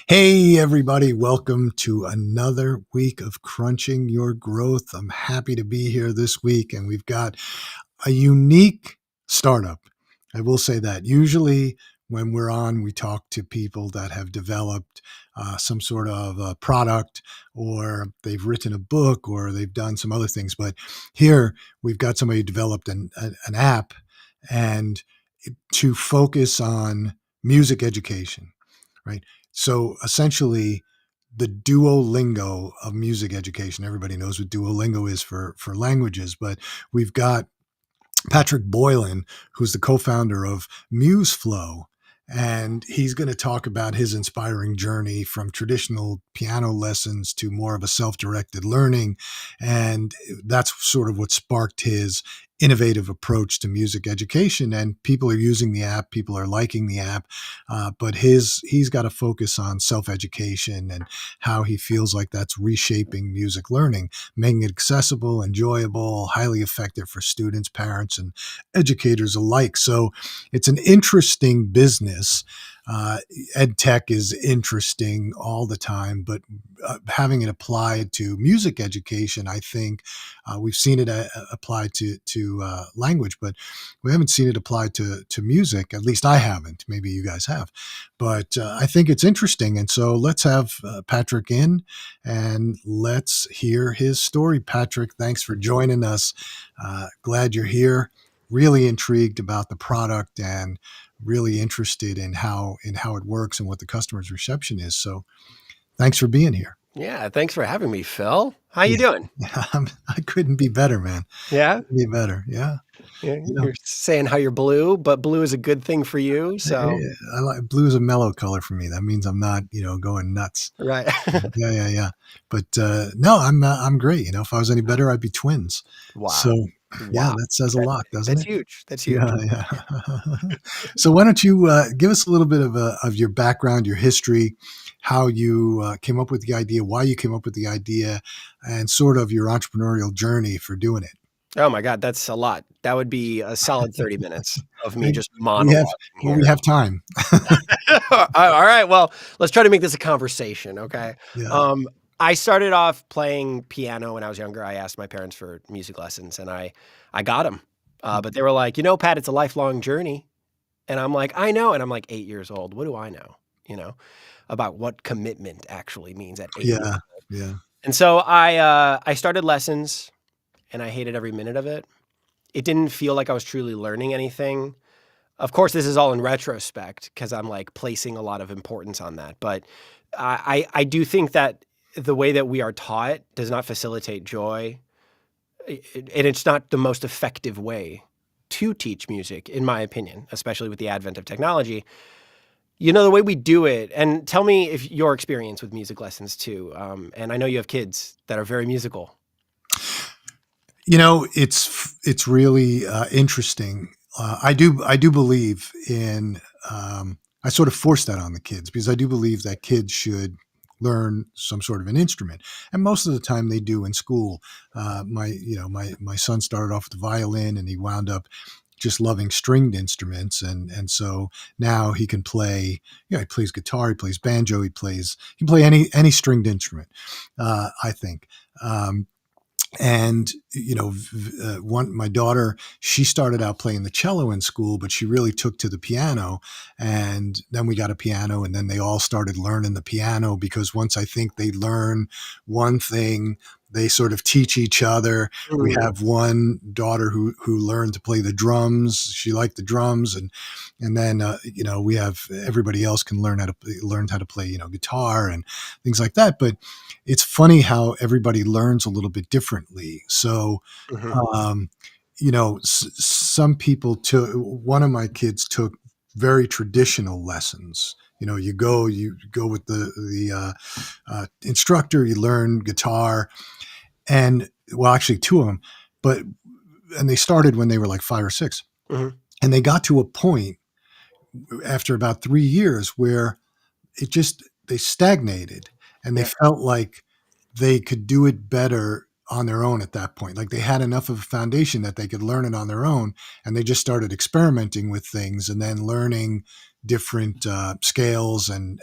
Hey, everybody, welcome to another week of Crunching Your Growth. I'm happy to be here this week, and we've got a unique startup. I will say that. Usually, when we're on, we talk to people that have developed some sort of product, or they've written a book, or they've done some other things. But here, we've got somebody who developed an app and to focus on music education, right? So essentially, the Duolingo of music education. Everybody knows what Duolingo is for languages, but we've got Patrick Boylan, who's the co-founder of MuseFlow, and he's going to talk about his inspiring journey from traditional piano lessons to more of a self-directed learning. And that's sort of what sparked his innovative approach to music education. And people are using the app, people are liking the app, but he's got to focus on self-education and how he feels like that's reshaping music learning, making it accessible, enjoyable, highly effective for students, parents, and educators alike. So it's an interesting business. Ed tech is interesting all the time, but having it applied to music education, I think we've seen it applied to language, but we haven't seen it applied to music. At least I haven't. Maybe you guys have, but I think it's interesting. And so let's have Patrick in and let's hear his story. Patrick, thanks for joining us. Glad you're here. Really intrigued about the product and really interested in how it works and what the customer's reception is. So thanks for being here. Yeah, thanks for having me, Phil. How you doing? I couldn't be better, man. Yeah? Couldn't be better. Yeah. Yeah, You know, you're saying how you're blue, but blue is a good thing for you, so I like blue is a mellow color for me. That means I'm not, going nuts. right. Yeah. But no, I'm great. If I was any better, I'd be twins. Wow. So yeah, Wow. that says a That lot, doesn't that's it? huge. That's huge. Yeah. So why don't you give us a little bit of your background, your history, how you came up with the idea, why you came up with the idea, and sort of your entrepreneurial journey for doing it. Oh my god, that's a lot. That would be a solid 30 minutes of me We just we have monologuing well, we here. have time. All right, well, let's try to make this a conversation, okay? Yeah. Um, I started off playing piano when I was younger. I asked my parents for music lessons, and I got them. But they were like, Pat, it's a lifelong journey." And I'm like, "I know." And I'm like 8 years old. What do I know, you know, about what commitment actually means at 8 years Yeah. old? Yeah. And so I started lessons, and I hated every minute of it. It didn't feel like I was truly learning anything. Of course, this is all in retrospect because I'm, like, placing a lot of importance on that, but I do think that the way that we are taught does not facilitate joy, and it's not the most effective way to teach music, in my opinion, especially with the advent of technology. The way we do it, and tell me if your experience with music lessons too. And I know you have kids that are very musical. It's really interesting. I do believe in. I sort of force that on the kids because I do believe that kids should learn some sort of an instrument, and most of the time they do in school. My son started off with the violin, and he wound up just loving stringed instruments, and so now he can play. He plays guitar, he plays banjo, he can play any stringed instrument. I think. And one my daughter, she started out playing the cello in school, but she really took to the piano, and then we got a piano, and then they all started learning the piano because once I think they learn one thing, they sort of teach each other. We Mm. have one daughter who learned to play the drums. She liked the drums, and then we have everybody else can learn how to play guitar and things like that. But it's funny how everybody learns a little bit differently. So, Mhm. um, some people took, one of my kids took very traditional lessons. You go with the instructor, you learn guitar, and well, actually two of them, but and they started when they were like 5 or 6, Mhm. and they got to a point after about 3 years where they stagnated, and they Yeah. felt like they could do it better on their own at that point. Like they had enough of a foundation that they could learn it on their own, and they just started experimenting with things and then learning different scales and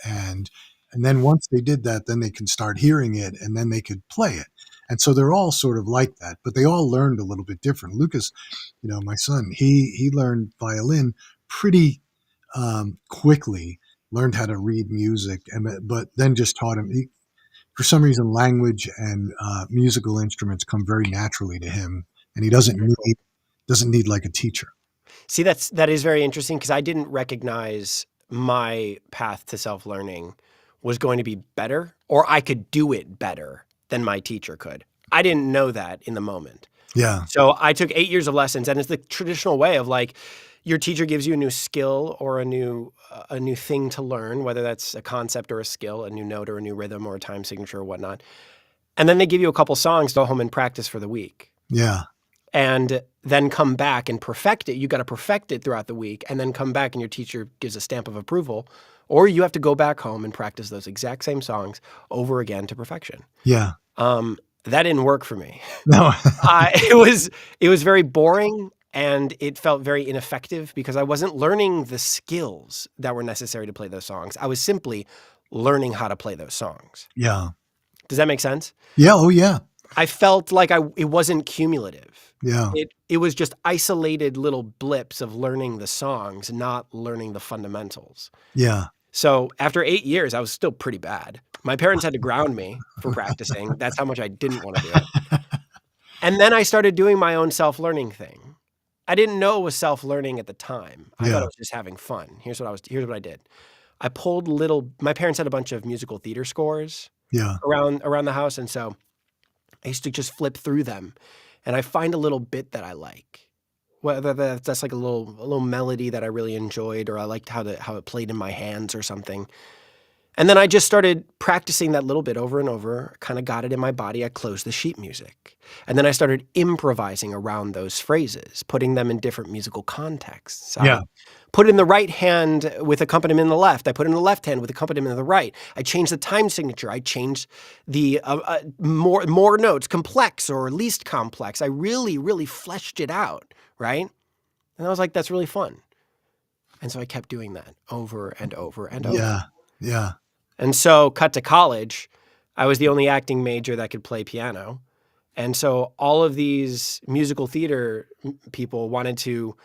And then once they did that, then they can start hearing it and then they could play it. And so they're all sort of like that, but they all learned a little bit different. Lucas, my son, he learned violin pretty quickly, learned how to read music, but then just taught him. For some reason, language and musical instruments come very naturally to him, and he Very cool. doesn't need like a teacher. See, that is very interesting because I didn't recognize my path to self-learning was going to be better, or I could do it better than my teacher could. I didn't know that in the moment. Yeah, So I took 8 years of lessons, and it's the traditional way of like your teacher gives you a new skill or a new thing to learn, whether that's a concept or a skill, a new note or a new rhythm or a time signature or whatnot. And then they give you a couple songs to go home and practice for the week. yeah, And then come back and perfect it. You got to perfect it throughout the week and then come back and your teacher gives a stamp of approval. Or you have to go back home and practice those exact same songs over again to perfection. yeah. That didn't work for me. No, It was very boring and it felt very ineffective because I wasn't learning the skills that were necessary to play those songs. I was simply learning how to play those songs. yeah, Does that make sense? yeah. Oh, yeah, I felt like it wasn't cumulative. yeah, It was just isolated little blips of learning the songs, not learning the fundamentals. yeah, So after 8 years, I was still pretty bad. My parents had to ground me for practicing. That's how much I didn't want to do it. And then I started doing my own self-learning thing. I didn't know it was self-learning at the time. I thought yeah, I was just having fun. Here's what I did. I pulled my parents had a bunch of musical theater scores yeah, around the house, and so I used to just flip through them, and I find a little bit that I like. Whether that's like a little melody that I really enjoyed, or I liked how it played in my hands or something. And then I just started practicing that little bit over and over, kind of got it in my body. I closed the sheet music. And then I started improvising around those phrases, putting them in different musical contexts. I yeah, would put it in the right hand with accompaniment in the left. I put it in the left hand with accompaniment in the right. I changed the time signature. I changed the more notes, complex or least complex. I really, really fleshed it out, right? And I was like, that's really fun. And so I kept doing that over and over and over. yeah, yeah, And so, cut to college, I was the only acting major that could play piano. And so, all of these musical theater people wanted to,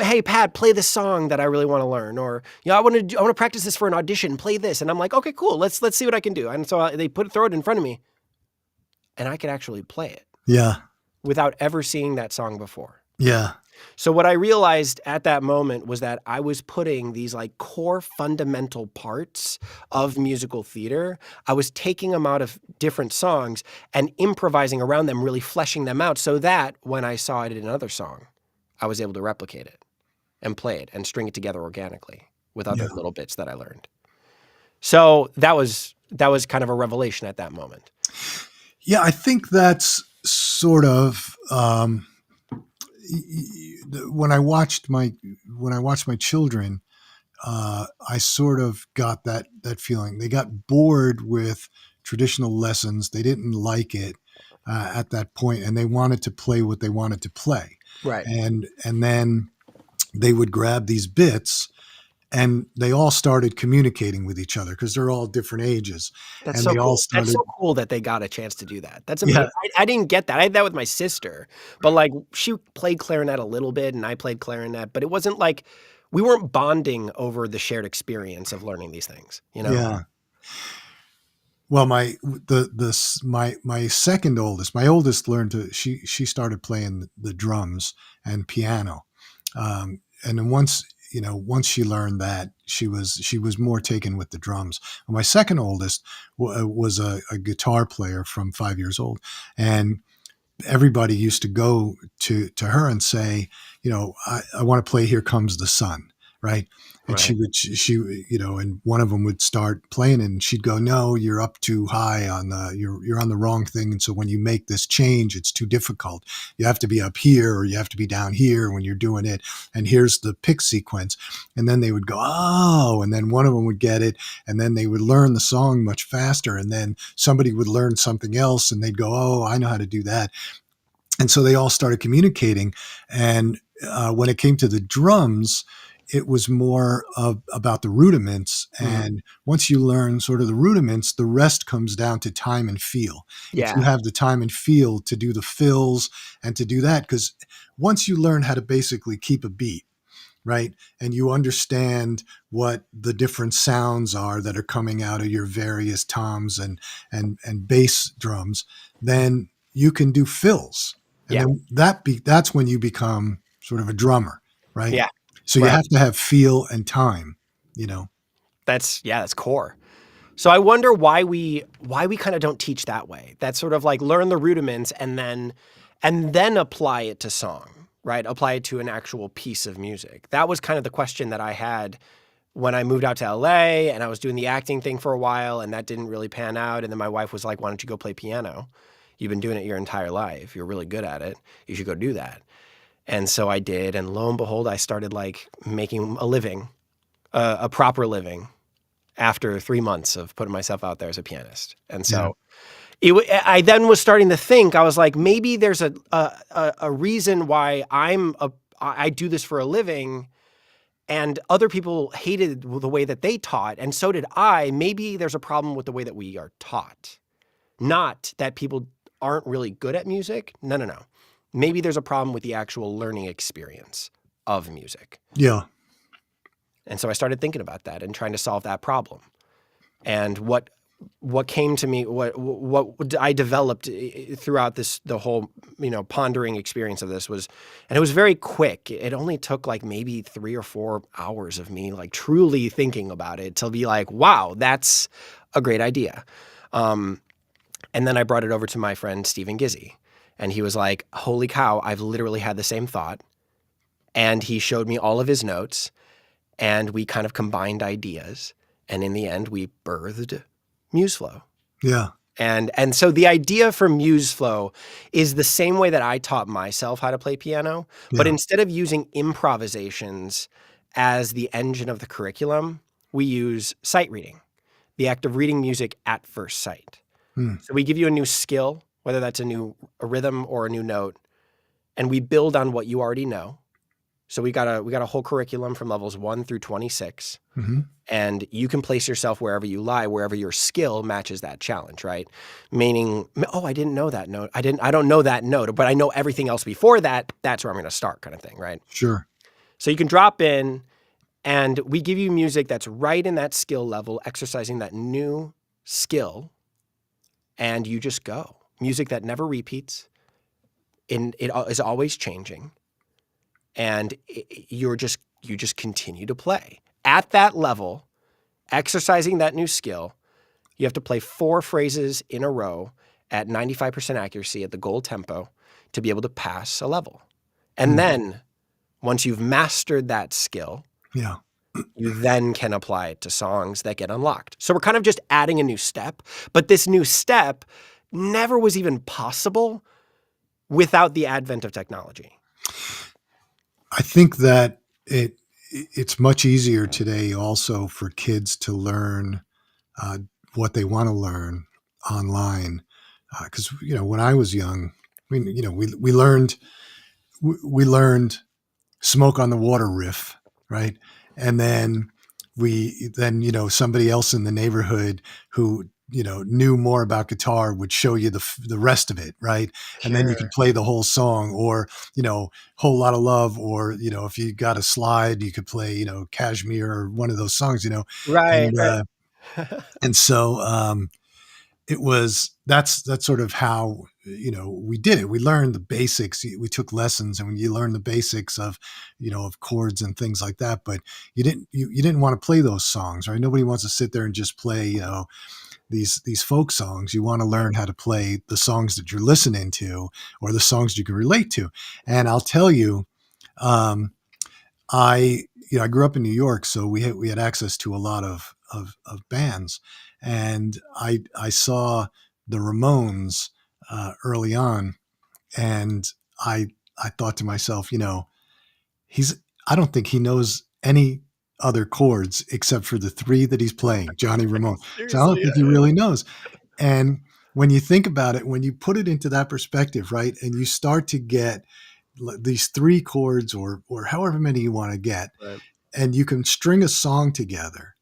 hey, Pat, play this song that I really want to learn, or I want to practice this for an audition. Play this, and I'm like, okay, cool. Let's see what I can do. And so they throw it in front of me, and I could actually play it yeah, without ever seeing that song before. yeah, So what I realized at that moment was that I was putting these like core fundamental parts of musical theater. I was taking them out of different songs and improvising around them, really fleshing them out so that when I saw it in another song, I was able to replicate it and play it and string it together organically with other yeah. little bits that I learned. So that was kind of a revelation at that moment. Yeah, I think that's sort of when I watched my children. I sort of got that feeling. They got bored with traditional lessons. They didn't like it at that point, and they wanted to play what they wanted to play. Right. And then they would grab these bits and they all started communicating with each other because they're all different ages, That's and so they all cool. That's started. so cool that they got a chance to do that. That's Yeah, amazing. I didn't get that. I had that with my sister, but like she played clarinet a little bit and I played clarinet, but it wasn't like we weren't bonding over the shared experience of learning these things, you know? yeah. Well, my second oldest, my oldest learned to she started playing the drums and piano, and then once she learned that, she was more taken with the drums. And my second oldest was a guitar player from 5 years old, and everybody used to go to her and say, I want to play Here Comes the Sun, right? And Right. and one of them would start playing it and she'd go, no, you're up too high you're on the wrong thing. And so when you make this change, it's too difficult. You have to be up here or you have to be down here when you're doing it. And here's the pick sequence. And then they would go, oh, and then one of them would get it. And then they would learn the song much faster. And then somebody would learn something else and they'd go, oh, I know how to do that. And so they all started communicating. And when it came to the drums, it was more about the rudiments. Mhm. And once you learn sort of the rudiments, the rest comes down to time and feel. If you Yeah. have the time and feel to do the fills and to do that, because once you learn how to basically keep a beat, right? And you understand what the different sounds are that are coming out of your various toms and bass drums, then you can do fills. And Yeah. then that's when you become sort of a drummer, right? Yeah. So you Right. have to have feel and time, you know. That's core. So I wonder why we kind of don't teach that way. That's sort of like learn the rudiments and then apply it to song, right? Apply it to an actual piece of music. That was kind of the question that I had when I moved out to LA and I was doing the acting thing for a while and that didn't really pan out. And then my wife was like, why don't you go play piano? You've been doing it your entire life. You're really good at it. You should go do that. And so I did. And lo and behold, I started like making a living, a proper living after 3 months of putting myself out there as a pianist. And Yeah. so I then was starting to think, I was like, maybe there's a reason why I do this for a living and other people hated the way that they taught, and so did I. Maybe there's a problem with the way that we are taught. Not that people aren't really good at music. No, no, no. Maybe there's a problem with the actual learning experience of music. Yeah. And so I started thinking about that and trying to solve that problem. And what came to me, what I developed throughout the whole, pondering experience of this was, and it was very quick. It only took like maybe 3 or 4 hours of me like truly thinking about it to be like, wow, that's a great idea. And then I brought it over to my friend Stephen Gizzy, and he was like, holy cow, I've literally had the same thought. And he showed me all of his notes, and we kind of combined ideas. And in the end, we birthed MuseFlow. Yeah. And so the idea for MuseFlow is the same way that I taught myself how to play piano, but Yeah. instead of using improvisations as the engine of the curriculum, we use sight reading, the act of reading music at first sight. Hmm. So we give you a new skill, whether that's a rhythm or a new note, and we build on what you already know. So we got a whole curriculum from levels 1 through 26. Mm-hmm. And you can place yourself wherever you lie, wherever your skill matches that challenge, right? Meaning, oh, I didn't know that note. I don't know that note, but I know everything else before that. That's where I'm going to start, kind of thing, right? Sure. So you can drop in, and we give you music that's right in that skill level, exercising that new skill, and you just go. Music that never repeats, and it is always changing, and you just continue to play at that level, exercising that new skill. You have to play 4 phrases in a row at 95% accuracy at the goal tempo to be able to pass a level. And then once you've mastered that skill, Yeah. you then can apply it to songs that get unlocked. So we're kind of just adding a new step, but this new step never was even possible without the advent of technology. I think that it's much easier today also for kids to learn uh, what they want to learn online. Because when I was young, I mean, we learned "Smoke on the Water" riff, right? And then somebody else in the neighborhood who knew more about guitar would show you the rest of it, right? And then you Sure. could play the whole song, or "Whole Lot of Love," or if you got a slide, you could play "Kashmir" or one of those songs, Right, and right. and so that's sort of how we did it. We learned the basics. We took lessons, and when you learn the basics of chords and things like that, but you didn't want to play those songs, right? Nobody wants to sit there and just play these folk songs. You want to learn how to play the songs that you're listening to, or the songs you can relate to. And I'll tell you, um, I grew up in New York, so we had access to a lot of bands, and I saw the Ramones early on, and I I thought to myself, he's I don't think he knows any other chords except for the 3 that he's playing, Johnny Ramone. So I don't Seriously, think he really knows. And when you think about it, when you put it into that perspective, right, and you start to get these 3 chords, or however many you want to get, right. and you can string a song together,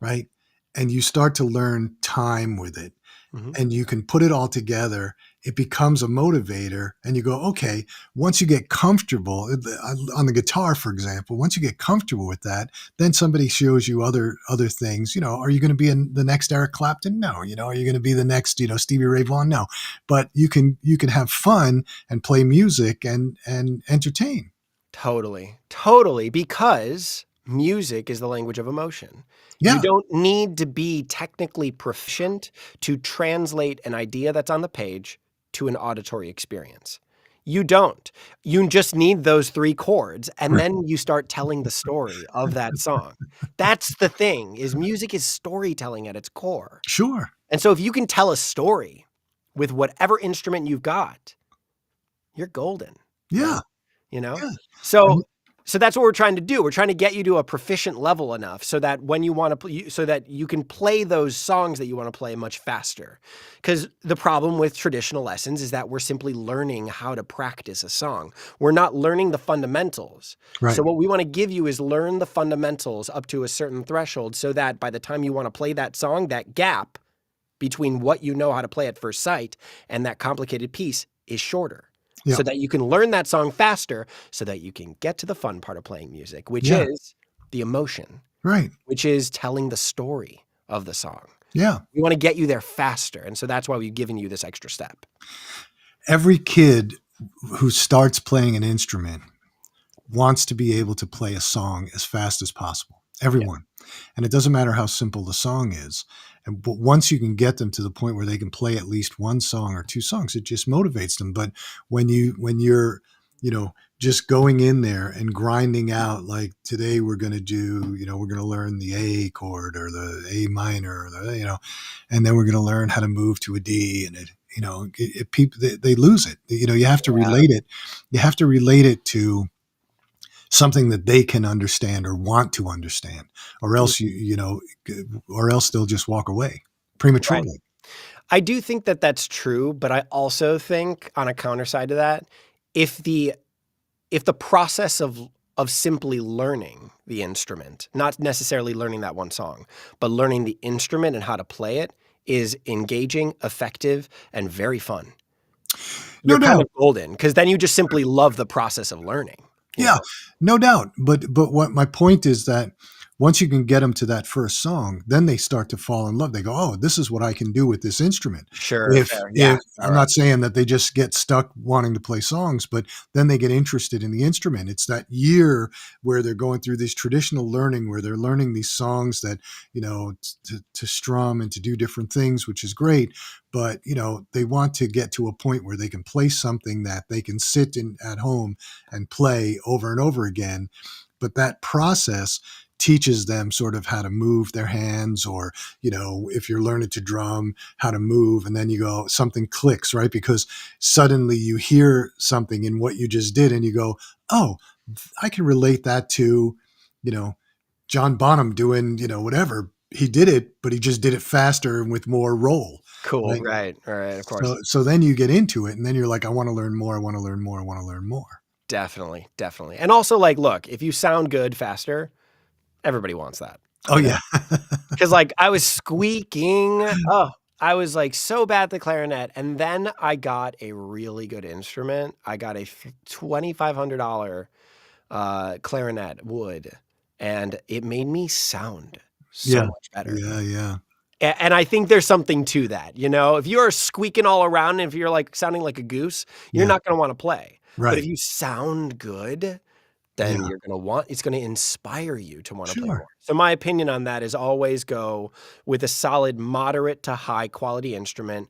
right? And you start to learn time with it, Mhm. and you can put it all together. It becomes a motivator, and you go, okay, once you get comfortable on the guitar, for example, once you get comfortable with that, then somebody shows you other things. Are you going to be in the next Eric Clapton? No. Are you going to be the next, Stevie Ray Vaughan? No. But you can have fun and play music and entertain. Totally. Totally. Because music is the language of emotion. You Yeah. don't need to be technically proficient to translate an idea that's on the page to an auditory experience. You don't. You just need those three chords, and then you start telling the story of that song. That's the thing, is music is storytelling at its core. Sure. And so if you can tell a story with whatever instrument you've got, you're golden, man. Yeah. You know? Yeah. I So mean, so that's what we're trying to do. We're trying to get you to a proficient level enough so that when you wanna so that you can play those songs that you wanna play much faster. Because the problem with traditional lessons is that we're simply learning how to practice a song. We're not learning the fundamentals. right. So what we wanna give you is learn the fundamentals up to a certain threshold so that by the time you wanna play that song, that gap between what you know how to play at first sight and that complicated piece is shorter. Yeah. So that you can learn that song faster so that you can get to the fun part of playing music, which Yeah. is the emotion, Right. which is telling the story of the song. Yeah. We wanna get you there faster, and so that's why we've given you this extra step. Every kid who starts playing an instrument wants to be able to play a song as fast as possible. Yeah, Everyone. And it doesn't matter how simple the song is. But once you can get them to the point where they can play at least one song or two songs, it just motivates them. But when you're, just going in there and grinding out, like today we're going to do, we're going to learn the A chord or the A minor, or and then we're going to learn how to move to a D, and people, they lose it. You have to yeah, relate it. You have to relate it to something that they can understand or want to understand, or mm, else or else they'll just walk away right. prematurely. I do think that that's true, but I also think on a counter side to that, if the if the process of simply learning the instrument, not necessarily learning that one song, but learning the instrument and how to play it is engaging, effective, and very fun. You're No kind of doubt. golden because then you just simply love the process of learning, you Yeah, know? no doubt. But what my point is that once you can get them to that first song, then they start to fall in love. They go, "Oh, this is what I can do with this instrument." Sure, If fair. Yeah. if I'm Alright. not saying that they just get stuck wanting to play songs, but then they get interested in the instrument. It's that year where they're going through this traditional learning, where they're learning these songs that to strum and to do different things, which is great. But they want to get to a point where they can play something that they can sit in at home and play over and over again. But that process teaches them sort of how to move their hands, or if you're learning to drum, how to move, and then you go, something clicks, right? Because suddenly you hear something in what you just did and you go, oh, I can relate that to you know John Bonham doing whatever he did it, but he just did it faster and with more roll, Cool. right? Right. Alright, of course. So then you get into it, and then you're like, I want to learn more, I want to learn more, I want to learn more. Definitely, definitely. And also, like, look, if you sound good faster, everybody wants that, Oh you know? yeah. 'Cause, like, I was squeaking. Oh, I was, like, so bad at the clarinet, and then I got a really good instrument. I got a $2,500, clarinet wood, and it made me sound so Yeah. much better. Yeah, yeah. And I think there's something to that, you know? If you're squeaking all around, if you're, like, sounding like a goose, you're Yeah. not gonna wanna play. But if Right. you sound good, then Yeah. you're gonna want it's gonna inspire you to wanna play Sure. more. So my opinion on that is always go with a solid moderate to high quality instrument.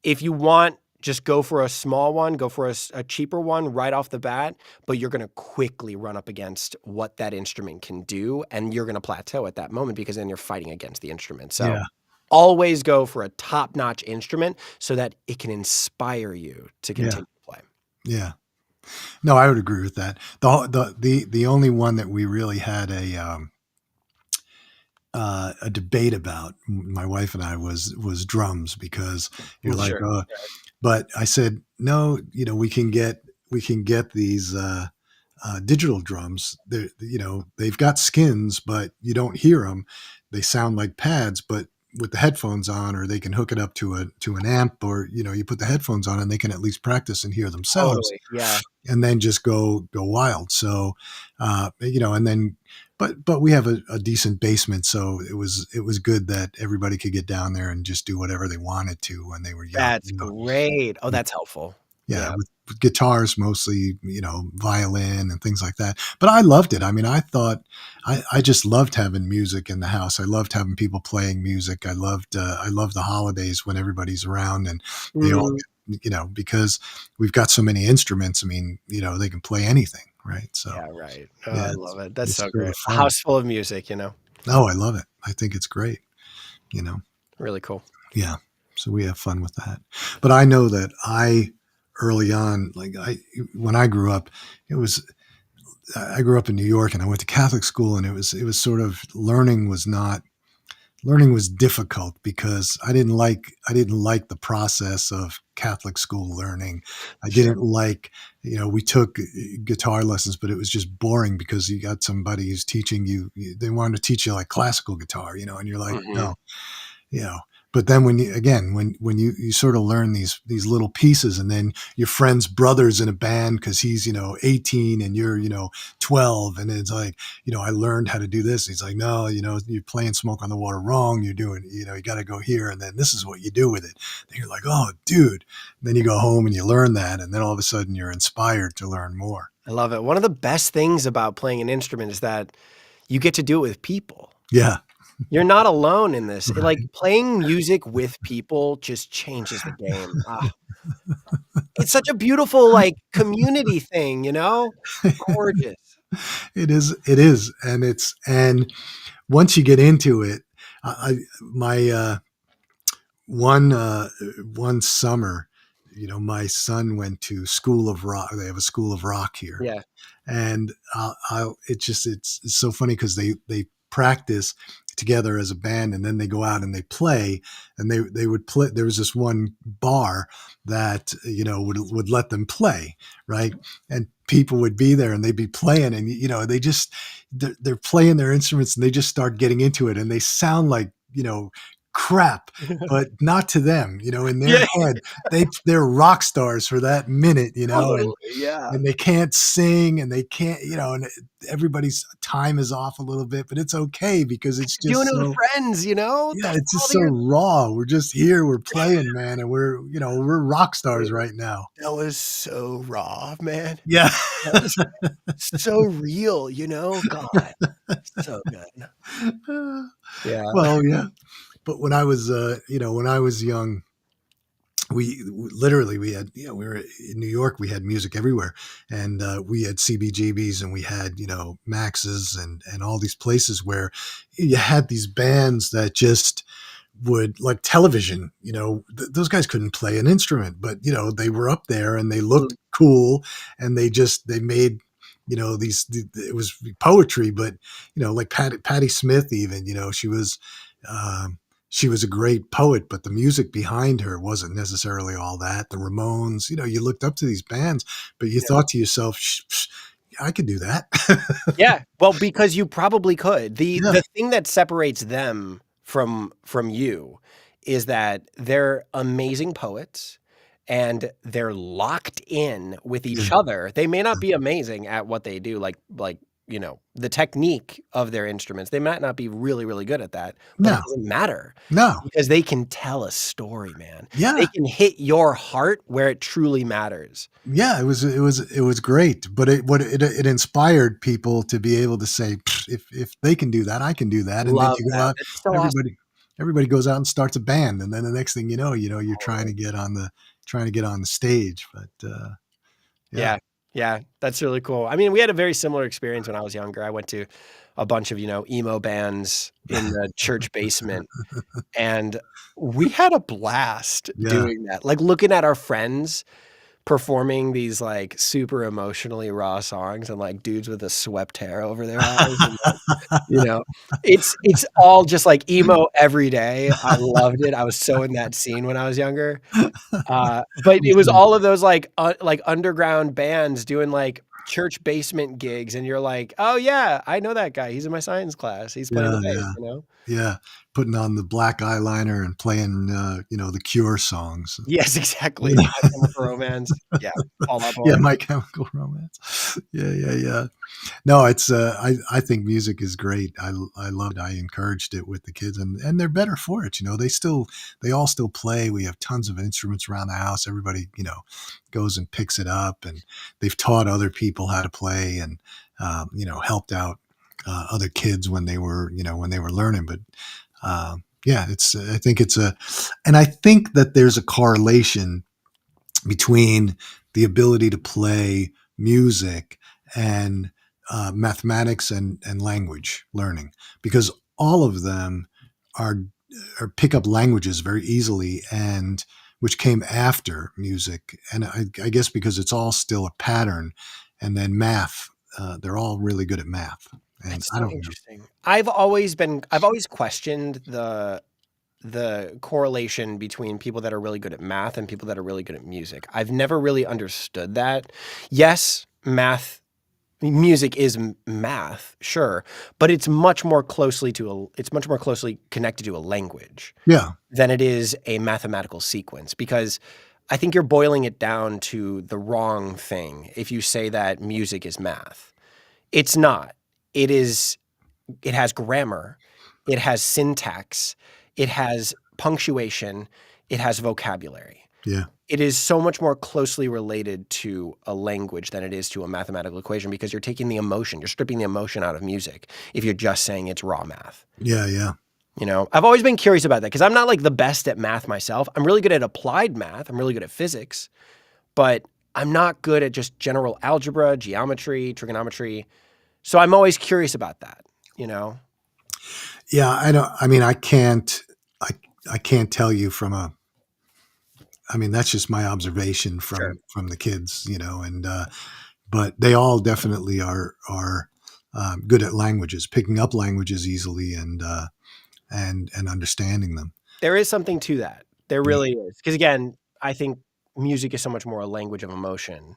If you want, just go for a small one, go for a cheaper one right off the bat, but you're gonna quickly run up against what that instrument can do, and you're gonna plateau at that moment because then you're fighting against the instrument. So, Yeah. always go for a top-notch instrument so that it can inspire you to Yeah. continue to play. Yeah. No, I would agree with that. The only one that we really had a debate about, my wife and I, was drums, because you're like, Sure. but I said, no, we can get these. digital drums. They've got skins, but you don't hear them. They sound like pads, but with the headphones on, or they can hook it up to an amp, or you put the headphones on and they can at least practice and hear themselves, Totally. Yeah. and then just go wild. So, and then, but we have a decent basement, so it was good that everybody could get down there and just do whatever they wanted to when they were young. That's great. Oh, Yeah, that's helpful. yeah, Yeah. with guitars mostly, violin and things like that. But I loved it. I mean, I just loved having music in the house. I loved having people playing music. I loved the holidays when everybody's around and they all Mm, because we've got so many instruments. I mean, they can play anything, right? So yeah, right. Oh, yeah, I love it. That's it's so sort great. of A fun. house full of music. Oh, I love it. I think it's great. You know, Really cool. yeah. So we have fun with that. But I know that early on, like when I grew up, it was I grew up in New York and I went to Catholic school, and it was sort of learning was difficult because I didn't like the process of Catholic school learning. I Sure. didn't like, we took guitar lessons, but it was just boring because you got somebody who's teaching you. They wanted to teach you like classical guitar, and you're like, Mhm. no, you know but then when you sort of learn these little pieces, and then your friend's brother's in a band because he's 18 and you're 12, and it's like, I learned how to do this. He's like, no, you're playing Smoke on the Water wrong. You're doing, you got to go here, and then this is what you do with it. Then you're like, oh dude. Then you go home and you learn that, and then all of a sudden you're inspired to learn more. I love it. One of the best things about playing an instrument is that you get to do it with people. Yeah. You're not alone in this. Like, Right. playing music with people just changes the game. It's such a beautiful, like, community thing. Gorgeous. It is, and once you get into it, I my one summer, my son went to School of Rock. They have a School of Rock here, Yeah. and it's so funny because they practice together as a band, and then they go out and they play, and they would play. There was this one bar that would let them play, right, and people would be there and they'd be playing, and they're playing their instruments, and they just start getting into it, and they sound like crap, but not to them. In their Yeah, head, they're rock stars for that minute, totally, and yeah. they can't sing, and they can't, and everybody's time is off a little bit, but it's okay because it's Doing just it with so, friends. yeah, That's it's all just the so raw. We're just here, we're playing, man, and we're rock stars Dude, right now. that was so raw, man. Yeah. That was so real. God, so good. Yeah. Well, yeah. But when I was young, literally we had, we were in New York, we had music everywhere, and we had CBGBs, and we had Maxes, and all these places where you had these bands that just would, like television, those guys couldn't play an instrument, but they were up there and they looked Mm, cool, and they made it was poetry, but like Patti Smith, even, um, she was a great poet, but the music behind her wasn't necessarily all that. The Ramones, you looked up to these bands, but you yeah. thought to yourself, I could do that. Yeah, well, because you probably could. The Yeah, the thing that separates them from you is that they're amazing poets, and they're locked in with yeah, each other. They may not be amazing at what they do, like, the technique of their instruments. They might not be really, really good at that, but it no, doesn't matter no, because they can tell a story, man. They yeah. can hit your heart where it truly matters. Yeah, it was great, but it inspired people to be able to say, "Pfft, if they can do that, I can do that." And then Love you go that. out, That's so awesome. everybody goes out and starts a band, and then the next thing you're trying Totally. to get on the stage. But yeah, Yeah, yeah, that's really cool. I mean, we had a very similar experience when I was younger. I went to a bunch of emo bands in the church basement, and we had a blast yeah, doing that. Like, looking at our friends performing these, like, super emotionally raw songs, and, like, dudes with a swept hair over their eyes, and, like, you know, it's all just, like, emo every day. I loved it. I was so in that scene when I was younger. But it was all of those, like, underground bands doing, like, church basement gigs, and you're like, "Oh, yeah, I know that guy. He's in my science class. He's playing Yeah, the bass," yeah, you know? yeah. Putting on the black eyeliner and playing, the Cure songs. Yes, You exactly. know? My Chemical Romance. Yeah, Fall Out Yeah, Boy. My Chemical Romance. Yeah, yeah, yeah. No, it's I think music is great. I love it. I encouraged it with the kids, and they're better for it. They all still play. We have tons of instruments around the house. Everybody goes and picks it up, and they've taught other people how to play, and helped out other kids when they were learning. But yeah, it's I think it's a, and I think that there's a correlation between the ability to play music and mathematics and language learning, because all of them are, pick up languages very easily, and which came after music. And I guess because it's all still a pattern, and then math, they're all really good at math. And That's I so don't know. interesting. I've always questioned the correlation between people that are really good at math and people that are really good at music. I've never really understood that. Yes, music is math, sure, but it's much more closely connected to a language Yeah, than it is a mathematical sequence, because I think you're boiling it down to the wrong thing if you say that music is math. It's not. It is it has grammar, it has syntax, it has punctuation, it has vocabulary. yeah, It is so much more closely related to a language than it is to a mathematical equation, because you're taking the emotion, you're stripping the emotion out of music if you're just saying it's raw math. yeah, yeah, I've always been curious about that because I'm not like the best at math myself. I'm really good at applied math, I'm really good at physics, but I'm not good at just general algebra, geometry, trigonometry. So I'm always curious about that, you know? yeah. I don't. I mean, I I can't tell you from a. I mean, that's just my observation Sure. from the kids, and but they all definitely are good at languages, picking up languages easily, and understanding them. There is something to that. There Yeah, really is. Because again, I think music is so much more a language of emotion.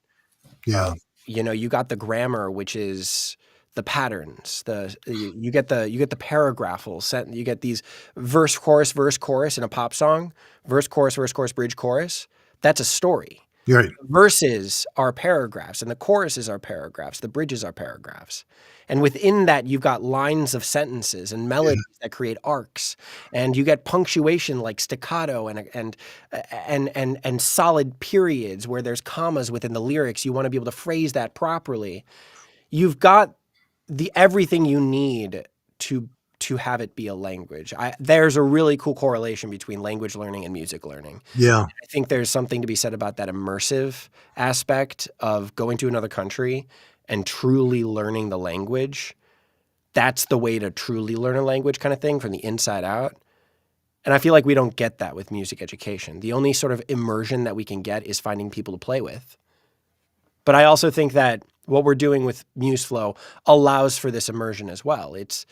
yeah, Of, you got the grammar, which is the patterns. You get the paragraphal sent. You get these verse chorus in a pop song. Verse chorus, bridge chorus. That's a story. you're right. Verses are paragraphs and the choruses are paragraphs, the bridges are paragraphs. And within that, you've got lines of sentences and Yeah, melodies that create arcs, and you get punctuation like staccato and solid periods where there's commas within the lyrics. You want to be able to phrase that properly. You've got the everything you need to to have it be a language. There's a really cool correlation between language learning and music learning. yeah, I think there's something to be said about that immersive aspect of going to another country and truly learning the language. That's the way to truly learn a language, kind of thing, from the inside out. And I feel like we don't get that with music education. The only sort of immersion that we can get is finding people to play with. But I also think that what we're doing with MuseFlow allows for this immersion as well. It's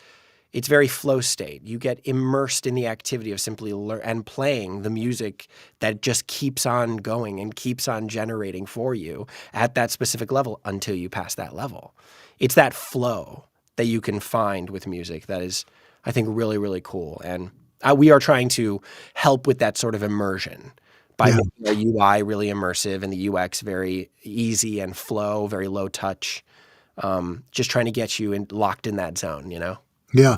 very flow state. You get immersed in the activity of simply and playing the music that just keeps on going and keeps on generating for you at that specific level until you pass that level. It's that flow that you can find with music that is, I think, really, really cool. And we are trying to help with that sort of immersion by yeah, making our UI really immersive and the UX very easy and flow, very low touch. Just trying to get you locked in that zone. yeah.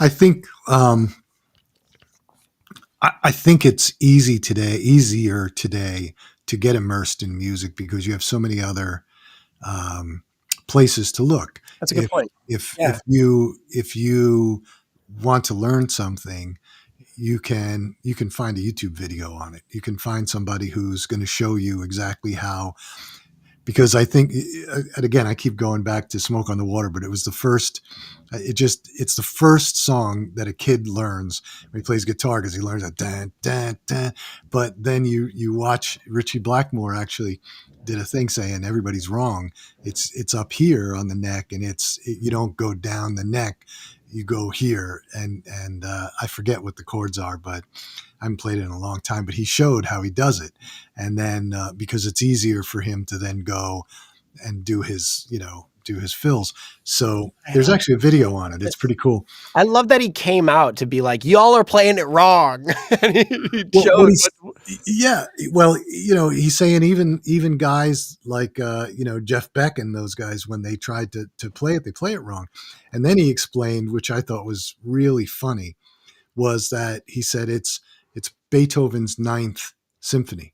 I think I think it's easier today to get immersed in music because you have so many other um, places to look. That's a good If point. if Yeah. if you want to learn something, you can find a YouTube video on it. You can find somebody who's going to show you exactly how, because I think, and again, I keep going back to Smoke on the Water, but it was the first, it's the first song that a kid learns when he plays guitar, because he learns a dan, dan, dan. But then you watch Richie Blackmore actually did a thing saying everybody's wrong. It's up here on the neck, and you don't go down the neck, you go here. And I forget what the chords are, but I haven't played it in a long time, but he showed how he does it. And then because it's easier for him to then go and do his, do his fills. So there's I actually a video on it. It's pretty cool. I love that he came out to be like, y'all are playing it wrong. And he Well, what chose he's what. yeah, well, he's saying even guys like Jeff Beck and those guys, when they tried to play it, they play it wrong. And then he explained, which I thought was really funny, was that he said it's Beethoven's Ninth Symphony.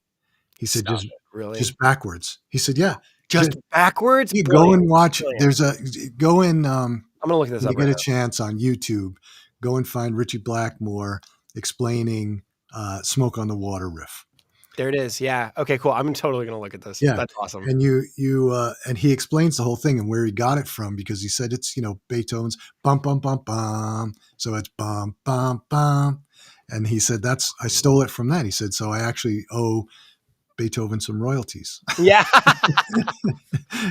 He said Stop just it. Really? just backwards. He said, yeah, Just backwards? you go Brilliant. and watch. Brilliant. There's a go in I'm gonna look this when you up right get a now. chance on YouTube. Go and find Richie Blackmore explaining "Smoke on the Water" riff. There it is. Yeah. Okay, cool. I'm totally gonna look at this. Yeah, That's awesome. and and he explains the whole thing and where he got it from, because he said it's Beethoven's bum bum bum bum, so it's bum bum bum, and he said that's I stole it from that. He said so I actually owe Beethoven some royalties. Yeah.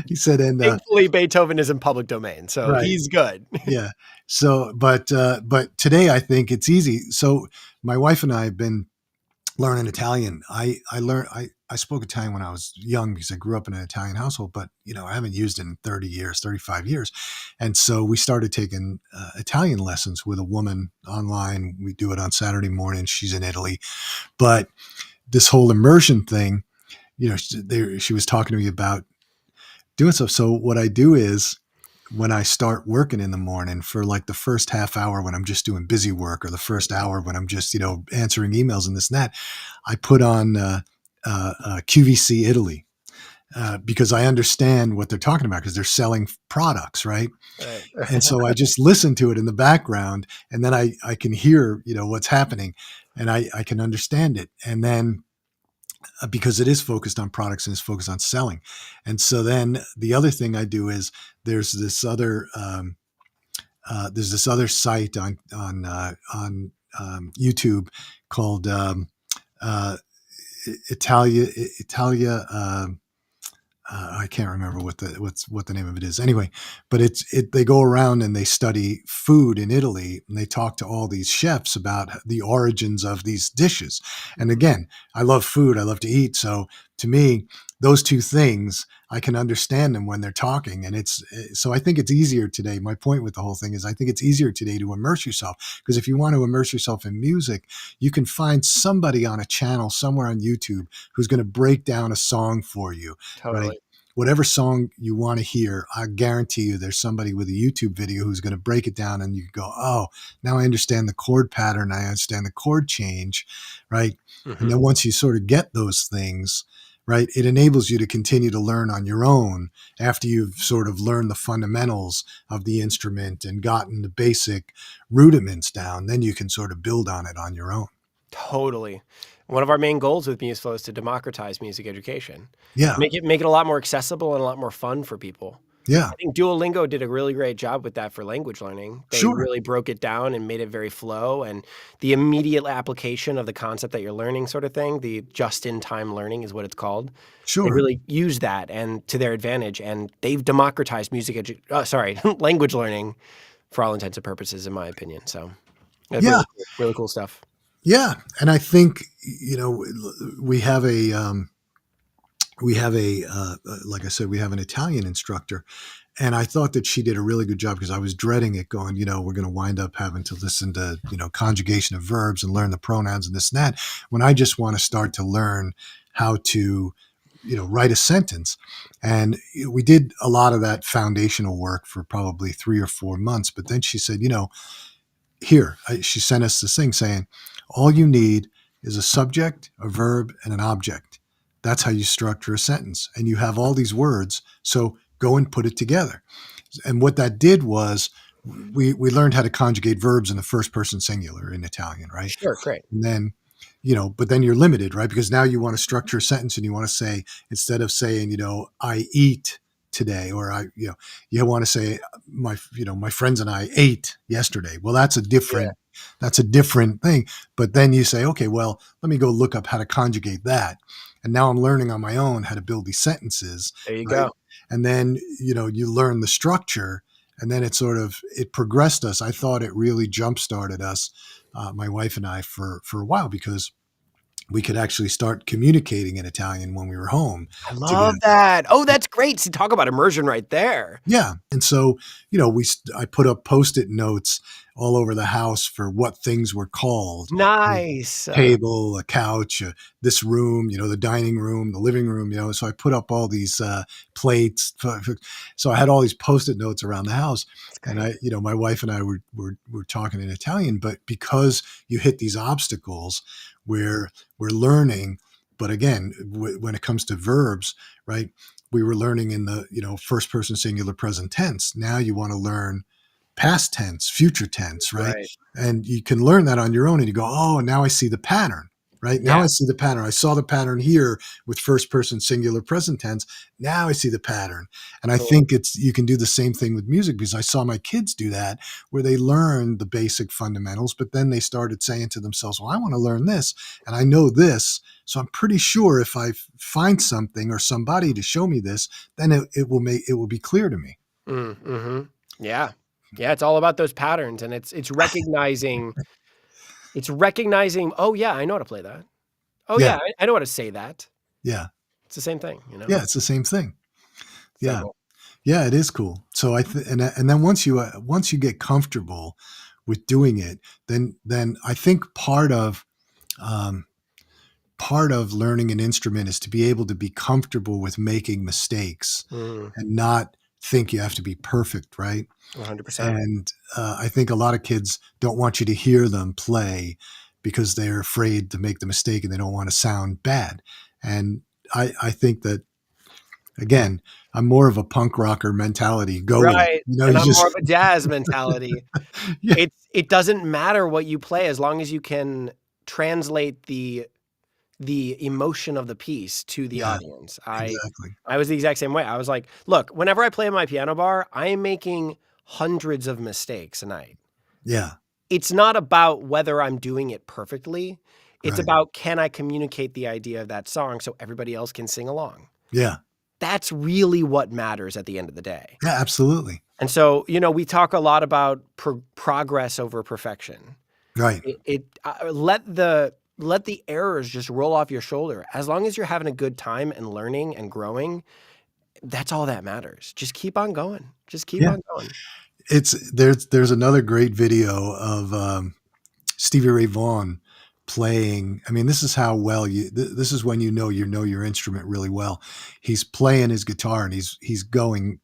He said, and Thankfully, Beethoven is in public domain, so right. he's good. Yeah. So, but today I think it's easy. So my wife and I have been learning Italian. I spoke Italian when I was young because I grew up in an Italian household, but I haven't used it in 30 years, 35 years. And so we started taking Italian lessons with a woman online. We do it on Saturday morning. She's in Italy, but this whole immersion thing, she was talking to me about doing stuff. So what I do is, when I start working in the morning, for like the first half hour when I'm just doing busy work, or the first hour when I'm just, answering emails and this and that, I put on QVC Italy, because I understand what they're talking about, because they're selling products, right? Right. And so I just listen to it in the background, and then I can hear, what's happening, and I can understand it. And then because it is focused on products and it's focused on selling. And so then the other thing I do is, there's this other site on YouTube called uh, Italia. I can't remember what the name of it is. Anyway, but they go around and they study food in Italy, and they talk to all these chefs about the origins of these dishes. And again, I love food. I love to eat. So to me, those two things, I can understand them when they're talking. And so I think it's easier today. My point with the whole thing is, I think it's easier today to immerse yourself, because if you want to immerse yourself in music, you can find somebody on a channel somewhere on YouTube who's going to break down a song for you, right? Totally. Whatever song you want to hear, I guarantee you there's somebody with a YouTube video who's going to break it down, and you go, oh, now I understand the chord pattern. I understand the chord change, right? And Hmm. then once you sort of get those things, right, it enables you to continue to learn on your own after you've sort of learned the fundamentals of the instrument and gotten the basic rudiments down. Then you can sort of build on it on your own. Totally. One of our main goals with MuseFlow is to democratize music education, Yeah. make it a lot more accessible and a lot more fun for people. Yeah. I think Duolingo did a really great job with that for language learning. They Sure. really broke it down and made it very flow, and the immediate application of the concept that you're learning, sort of thing, the just-in-time learning is what it's called. They Sure. really use that and to their advantage, and they've democratized language learning for all intents and purposes, in my opinion. So, Yeah. really cool stuff. Yeah. And I think, we have like I said, we have an Italian instructor, and I thought that she did a really good job, because I was dreading it, going, we're going to wind up having to listen to, conjugation of verbs and learn the pronouns and this and that, when I just want to start to learn how to, write a sentence. And we did a lot of that foundational work for probably 3 or 4 months. But then she said, she sent us this thing saying, all you need is a subject, a verb, and an object. That's how you structure a sentence. And you have all these words. So go and put it together. And what that did was, we learned how to conjugate verbs in the first person singular in Italian, right? Sure, great. And then, but then you're limited, right? Because now you want to structure a sentence, and you want to say, instead of saying, I eat today, or you want to say, my friends and I ate yesterday. Well, Yeah, that's a different thing. But then you say, okay, well, let me go look up how to conjugate that. And now I'm learning on my own how to build these sentences, there you right? go. And then, you learn the structure, and then it progressed us. I thought it really jump started us, my wife and I, for a while, because we could actually start communicating in Italian when we were home I together. love that. Oh, that's great. See, talk about immersion right there. Yeah, and so, I put up Post-it notes all over the house for what things were called. Nice. Table, a couch, this room, the dining room, the living room, so I put up all these plates. So I had all these Post-it notes around the house. That's And great. my wife and I were talking in Italian, but because you hit these obstacles where we're learning, but again, when it comes to verbs, right? We were learning in the, first person singular present tense. Now you want to learn past tense, future tense, right? Right. And you can learn that on your own and you go, oh, now I see the pattern, right? Now Yeah. I see the pattern. I saw the pattern here with first person singular present tense. Now I see the pattern. And I Cool. think you can do the same thing with music, because I saw my kids do that, where they learned the basic fundamentals, but then they started saying to themselves, well, I want to learn this and I know this. So I'm pretty sure if I find something or somebody to show me this, then it will be clear to me. Mm-hmm. Yeah. Yeah. It's all about those patterns, and it's recognizing. It's recognizing. Oh yeah, I know how to play that. Oh Yeah. yeah, I know how to say that. Yeah. It's the same thing, you know. Yeah. It's the same thing. So Yeah. cool. Yeah, it is cool. So and then once you get comfortable with doing it, then I think um, part of learning an instrument is to be able to be comfortable with making mistakes Mm, and not think you have to be perfect, right? 100%. And I think a lot of kids don't want you to hear them play because they're afraid to make the mistake and they don't want to sound bad. And I think that, again, I'm more of a punk rocker mentality. Go with it. Right. And You I'm more of just a jazz mentality. yeah, It doesn't matter what you play as long as you can translate the emotion of the piece to the yeah, audience. exactly. I was the exact same way. I was like, look, whenever I play in my piano bar, I am making hundreds of mistakes a night. Yeah, It's not about whether I'm doing it perfectly. It's right. about, can I communicate the idea of that song so everybody else can sing along? Yeah, That's really what matters at the end of the day. yeah, absolutely. And so, we talk a lot about progress over perfection. Right. Let the errors just roll off your shoulder. As long as you're having a good time and learning and growing, that's all that matters. Just keep on going. Just keep Yeah. on going. There's another great video of Stevie Ray Vaughan playing. I mean, this is how well this is when you know your instrument really well. He's playing his guitar and he's going,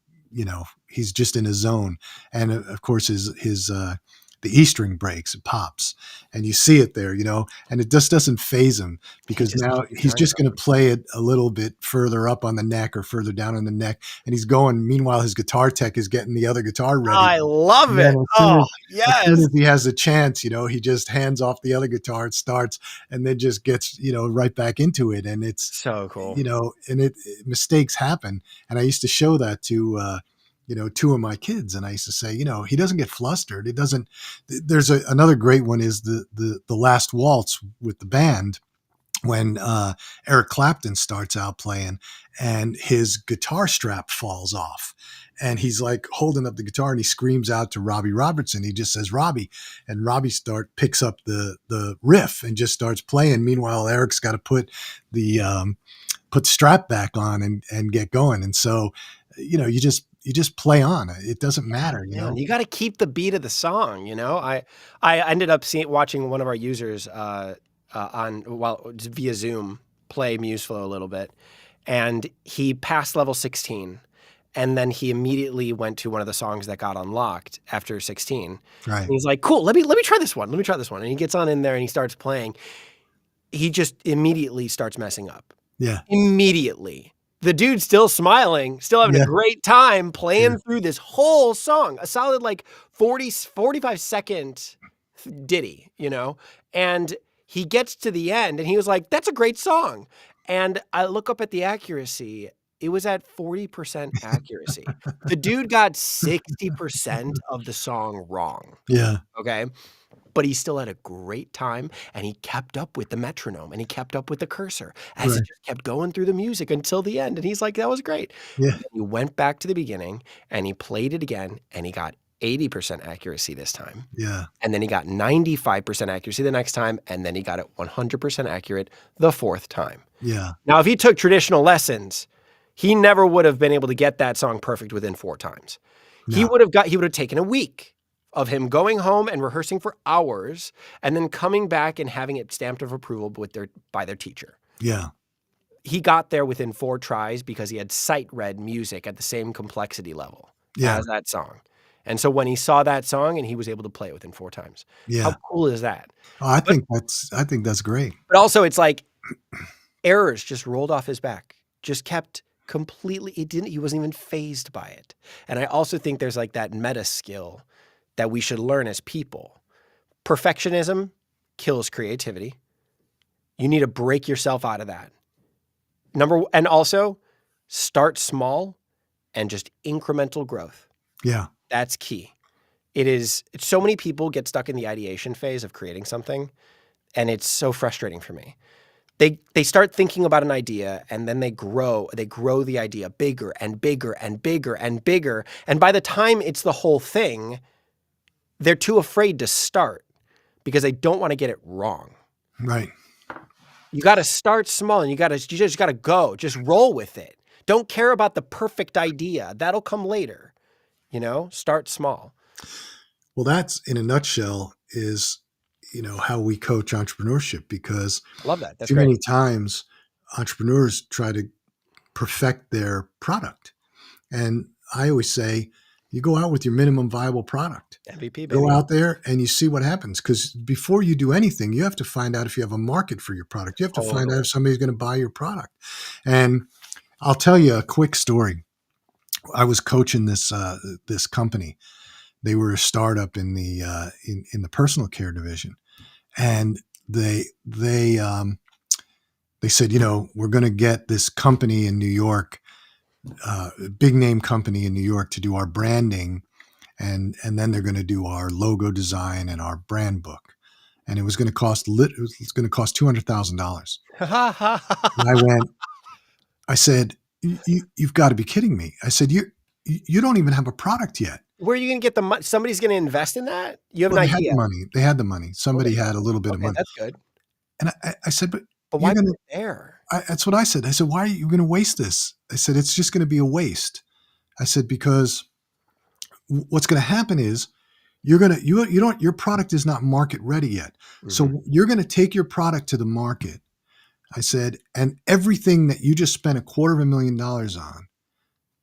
he's just in a zone. And of course his the E string breaks, it pops, and you see it there, and it just doesn't phase him, He because just now keeps he's on just going to going. play it a little bit further up on the neck or further down on the neck, and he's going. Meanwhile, his guitar tech is getting the other guitar ready. I love And then it. Oh, as soon yes. as he has a chance, he just hands off the other guitar, it starts, and then just gets, right back into it. And it's, So cool. and mistakes happen. And I used to show that to, two of my kids. And I used to say, he doesn't get flustered. It doesn't, there's another great one is the last waltz with the band, when Eric Clapton starts out playing and his guitar strap falls off. And he's like holding up the guitar and he screams out to Robbie Robertson. He just says, Robbie. And Robbie picks up the riff and just starts playing. Meanwhile, Eric's got to the put the strap back on and get going. And so, you just play on. It doesn't matter, Man, you gotta keep the beat of the song, you know? I ended up watching one of our users, just via Zoom, play MuseFlow a little bit, and he passed level 16, and then he immediately went to one of the songs that got unlocked after 16. And Right. he's like, "Cool, let me try this one. Let me try this one." And he gets on in there and he starts playing. He just immediately starts messing up. Yeah. Immediately. The dude's still smiling, still having a Yeah. great time Yeah. playing through this whole song, a solid like 45-second ditty, And he gets to the end and he was like, "That's a great song." And I look up at the accuracy. It was at 40% accuracy. The dude got 60% of the song wrong. Yeah. Okay. But he still had a great time, and he kept up with the metronome, and he kept up with the cursor as it Right. just kept going through the music until the end, and he's like, "That was great." Yeah. And then he went back to the beginning, and he played it again, and he got 80% accuracy this time. Yeah. And then he got 95% accuracy the next time, and then he got it 100% accurate the fourth time. Yeah. Now, if he took traditional lessons, he never would have been able to get that song perfect within 4 times. He No. would have taken a week of him going home and rehearsing for hours and then coming back and having it stamped of approval by their teacher. Yeah. He got there within 4 tries because he had sight read music at the same complexity level Yeah. as that song. And so when he saw that song and he was able to play it within 4 times. How Yeah. cool is that? Oh, I But think that's great. but also it's like errors just rolled off his back. Just kept completely he wasn't even fazed by it. And I also think there's like that meta skill that we should learn as people. Perfectionism kills creativity. You need to break yourself out of that. And also start small and just incremental growth. Yeah. That's key. It's so many people get stuck in the ideation phase of creating something, and it's so frustrating for me. They start thinking about an idea and then they grow the idea bigger and bigger and bigger and bigger. And by the time it's the whole thing, they're too afraid to start because they don't want to get it wrong. Right. You got to start small and you just got to go, just roll with it. Don't care about the perfect idea. That'll come later. Start small. Well, that's in a nutshell is, how we coach entrepreneurship, because I love that. That's too great. many times entrepreneurs try to perfect their product. And I always say, you go out with your minimum viable product. MVP, baby. Go out there and you see what happens. Because before you do anything, you have to find out if you have a market for your product. You have to find out if somebody's going to buy your product. And I'll tell you a quick story. I was coaching this company. They were a startup in the personal care division, and they said, we're going to get this company in New York, a big name company in New York, to do our branding, and then they're going to do our logo design and our brand book, and it was going to cost $200,000. And I said, you've got to be kidding me. I said, you don't even have a product yet. Where are you going to get the money? Somebody's going to invest in that? You have Well, an idea. They had the money. Somebody had a little bit of money. That's good. And I said, but why put it there? That's what I said. I said, why are you going to waste this? I said, it's just going to be a waste. I said, because what's going to happen is your product is not market ready yet. Mm-hmm. So you're going to take your product to the market. I said, and everything that you just spent $250,000 on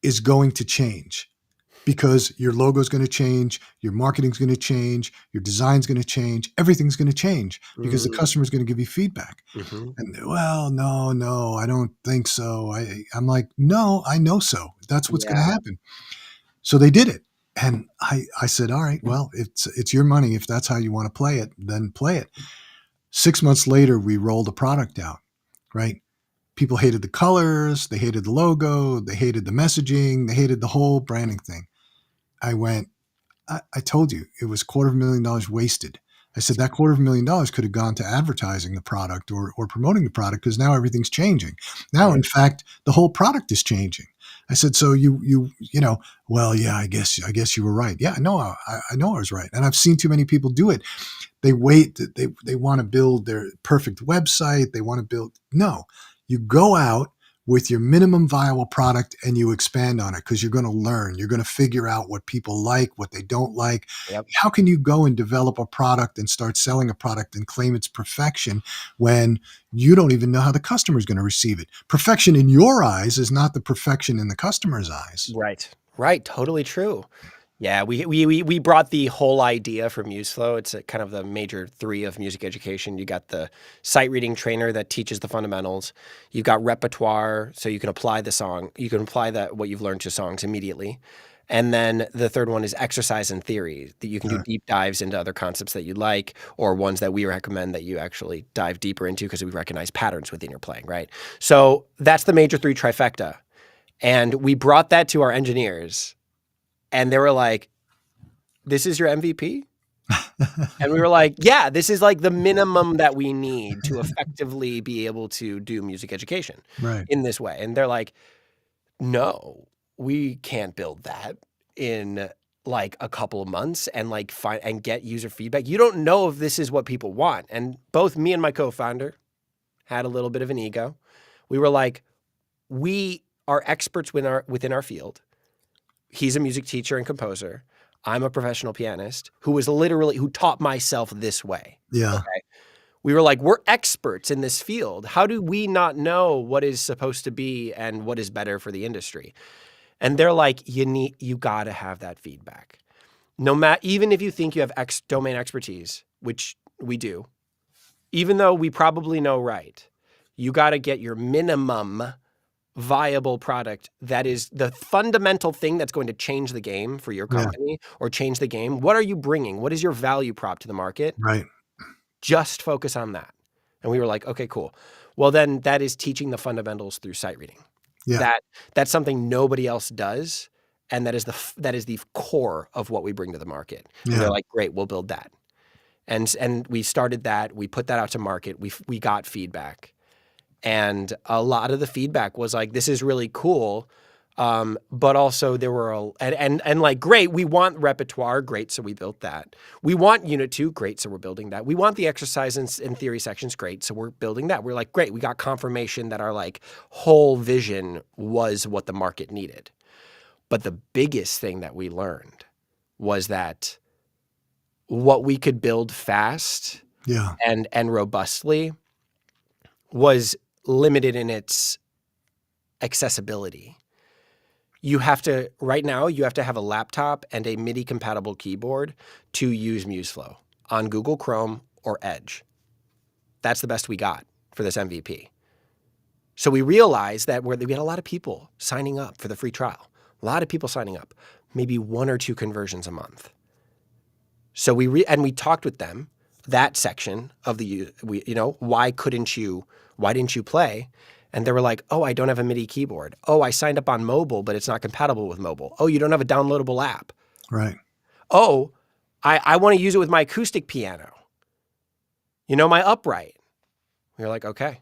is going to change, because your logo is going to change, your marketing is going to change, your design is going to change, everything's going to change because the customer is going to give you feedback. Mm-hmm. And well, no, I don't think so. I'm like, no, I know so. That's what's going to happen. So they did it. And I said, all right, well, it's your money. If that's how you want to play it, then play it. 6 months later, we rolled a product out, right? People hated the colors, they hated the logo, they hated the messaging, they hated the whole branding thing. I went, I told you, it was $250,000 wasted. I said that $250,000 could have gone to advertising the product or promoting the product, because now everything's changing. Now, in fact, the whole product is changing. I said, so well, yeah, I guess you were right. Yeah, no, I know I was right. And I've seen too many people do it. They wait, they want to build their perfect website. They want to build, no, you go out with your minimum viable product and you expand on it, because you're going to learn. You're going to figure out what people like, what they don't like. Yep. How can you go and develop a product and start selling a product and claim its perfection when you don't even know how the customer is going to receive it? Perfection in your eyes is not the perfection in the customer's eyes. Right. Totally true. Yeah, we brought the whole idea from MuseFlow. It's kind of the major 3 of music education. You got the sight reading trainer that teaches the fundamentals. You've got repertoire, so you can apply the song. You can apply what you've learned to songs immediately. And then the third one is exercise and theory, that you can do deep dives into other concepts that you like, or ones that we recommend that you actually dive deeper into because we recognize patterns within your playing, right? So that's the major 3 trifecta. And we brought that to our engineers. And they were like, this is your MVP? And we were like, yeah, this is like the minimum that we need to effectively be able to do music education in this way. And they're like, no, we can't build that in like a couple of months and like find and get user feedback. You don't know if this is what people want. And both me and my co-founder had a little bit of an ego. We were like, we are experts within our field. He's a music teacher and composer. I'm a professional pianist who taught myself this way. Yeah. Okay. We were like, we're experts in this field. How do we not know what is supposed to be and what is better for the industry? And they're like, you got to have that feedback. Even if you think you have domain expertise, which we do, even though we probably know right, you got to get your minimum viable product that is the fundamental thing that's going to change the game for your Yeah. company or change the game. What are you bringing? What is your value prop to the market? Right. Just focus on that. And we were like, okay, cool. Well, then that is teaching the fundamentals through sight reading. Yeah. That's something nobody else does. And that is the core of what we bring to the market. And Yeah. they're like, great, we'll build that. And we started that. We put that out to market. We got feedback. And a lot of the feedback was like, this is really cool. But also there were and like, great, we want repertoire, great, so we built that. We want Unit 2, great, so we're building that. We want the exercise and theory sections, great, so we're building that. We're like, great, we got confirmation that our like whole vision was what the market needed. But the biggest thing that we learned was that what we could build fast Yeah. and robustly was limited in its accessibility. Right now, you have to have a laptop and a MIDI compatible keyboard to use MuseFlow on Google Chrome or Edge. That's the best we got for this MVP. So we realized that we had a lot of people signing up for the free trial, a lot of people signing up, maybe 1 or 2 conversions a month. So we talked with them, that section of why didn't you play? And they were like, oh, I don't have a MIDI keyboard. Oh, I signed up on mobile, but it's not compatible with mobile. Oh, you don't have a downloadable app. Right. Oh, I want to use it with my acoustic piano. My upright. We were like, okay,